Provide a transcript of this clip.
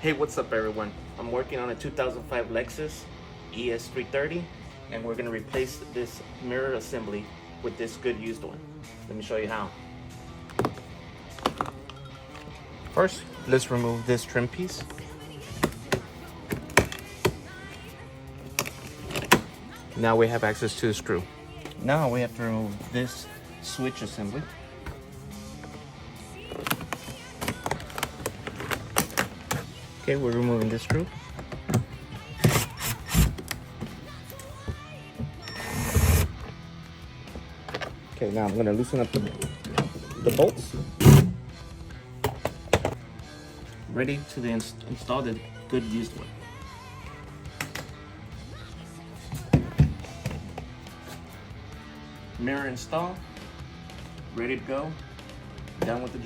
Hey, what's up everyone? I'm working on a 2005 Lexus ES330 and we're going to replace this mirror assembly with this good used one. Let me show you how. First, let's remove this trim piece. Now we have access to the screw. Now we have to remove this switch assembly. Okay, we're removing this screw. Okay, now I'm going to loosen up the bolts. Ready to install the good used one. Mirror install. Ready to go. Done with the job.